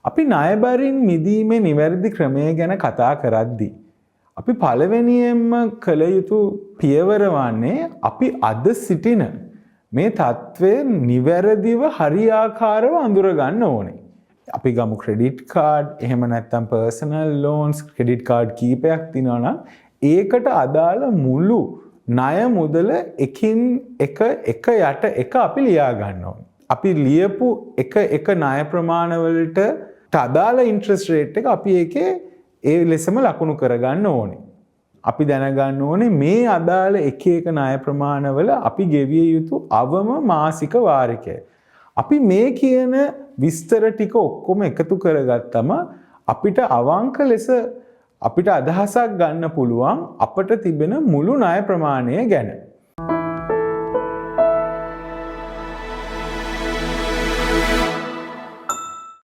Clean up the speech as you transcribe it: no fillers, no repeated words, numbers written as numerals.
අපි ණයබරින් මිදීමේ නිවැරදි ක්‍රමය ගැන කතා කරද්දී අපි පළවෙනියෙන්ම කළ යුතු පියවර වන්නේ අපි අද සිටින මේ තත්ත්වය නිවැරදිව හරියාකාරව අඳුර ගන්න ඕනේ. අපි ගමු ක්‍රෙඩිට් කාඩ්, එහෙම නැත්නම් පර්සනල් ලෝන්ස්, ක්‍රෙඩිට් කාඩ් කීපයක් තියෙනවා නම් ඒකට අදාළ මුළු ණය මුදල එකින් එක යට එක අපි ලියා ගන්න ඕනේ. අපි ලියපු එක ණය ප්‍රමාණවලට අදාළ ඉන්ට්‍රස්ට් රේට් එක අපි ඒකේ ඒ ලෙසම ලකුණු කරගන්න ඕනේ. අපි දැනගන්න ඕනේ මේ අදාළ එක ණය ප්‍රමාණවල අපි ගෙවිය යුතු අවම මාසික වාරිකය. අපි මේ කියන විස්තර ටික ඔක්කොම එකතු කරගත්තම අපිට අවංක ලෙස අපිට අදහසක් ගන්න පුළුවන් අපට තිබෙන මුළු ණය ප්‍රමාණය ගැන.